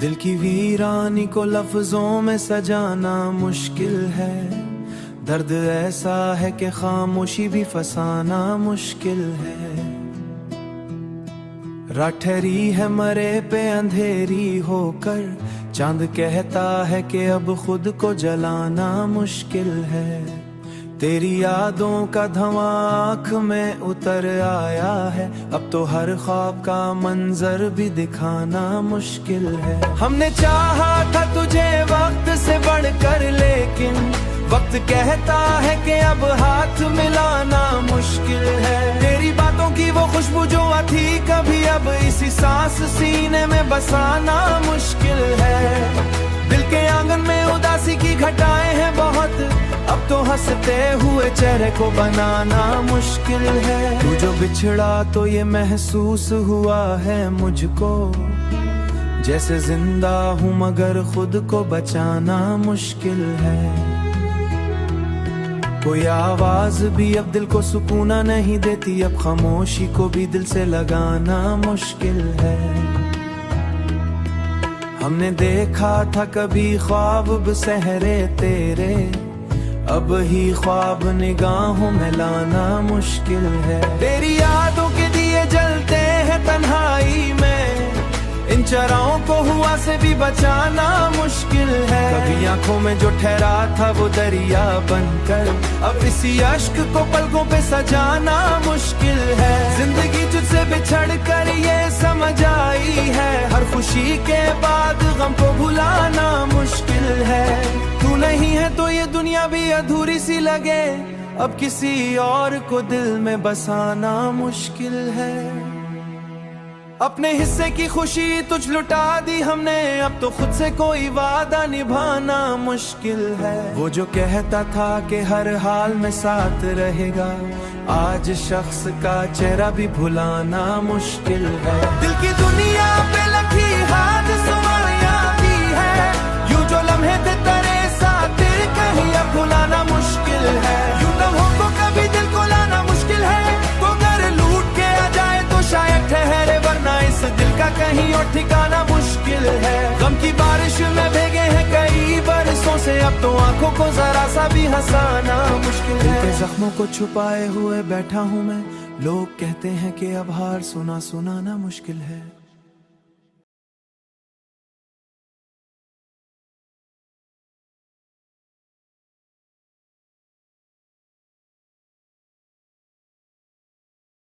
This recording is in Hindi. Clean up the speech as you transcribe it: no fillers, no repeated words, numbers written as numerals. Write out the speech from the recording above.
दिल की वीरानी को लफ्जों में सजाना मुश्किल है। दर्द ऐसा है कि खामोशी भी फसाना मुश्किल है। रात ठहरी है मरे पे अंधेरी होकर, चांद कहता है कि अब खुद को जलाना मुश्किल है। तेरी यादों का धुआं आँख में उतर आया है, अब तो हर ख्वाब का मंजर भी दिखाना मुश्किल है। हमने चाहा था तुझे वक्त से बढ़कर, लेकिन वक्त कहता है कि अब हाथ मिलाना मुश्किल है। तेरी बातों की वो खुशबू जो थी कभी, अब इसी सांस सीने में बसाना मुश्किल है। दिल के आंगन में उदासी की घटाएं हैं बहुत, अब तो हंसते हुए चेहरे को बनाना मुश्किल है। तू जो बिछड़ा तो ये महसूस हुआ है मुझको, जैसे जिंदा हूँ मगर खुद को बचाना मुश्किल है। कोई आवाज भी अब दिल को सुकून नहीं देती, अब खामोशी को भी दिल से लगाना मुश्किल है। हमने देखा था कभी ख्वाब सहरे तेरे, अब ही ख्वाब निगाहों में लाना मुश्किल है। तेरी यादों के दिए जलते हैं तन्हाई में, इन चराओं को हुआ से भी बचाना मुश्किल है। कभी आंखों में जो ठहरा था वो दरिया बनकर, अब इसी अश्क को पलकों पे सजाना मुश्किल है। जिंदगी तुझसे बिछड़ कर ये समझ आई है, हर खुशी के बाद गम को भुलाना मुश्किल है। तू नहीं है तो ये दुनिया भी अधूरी सी लगे, अब किसी और को दिल में बसाना मुश्किल है। अपने हिस्से की खुशी तुझ लुटा दी हमने, अब तो खुद से कोई वादा निभाना मुश्किल है। वो जो कहता था कि हर हाल में साथ रहेगा, आज शख्स का चेहरा भी भुलाना मुश्किल है। दिल की दुनिया पे लगी हाथ सुमाया भी है, यूं जो लम्हे थे तेरे साथ तेरे कहीं अब भुलाना मुश्किल है। यूं लम्हों को कभी दिल को लाना मुश्किल है, तो घर लूट के आ जाए तो शायद ठहरे, वरना इस दिल का कहीं और ठिकाना मुश्किल है। गम की बारिश में भीगे हैं कई बरसों से, अब तो आंखों को जरा सा भी हंसाना मुश्किल है। दिल के जख्मों को छुपाए हुए बैठा हूँ मैं, लोग कहते हैं कि अब हार सुनाना मुश्किल है।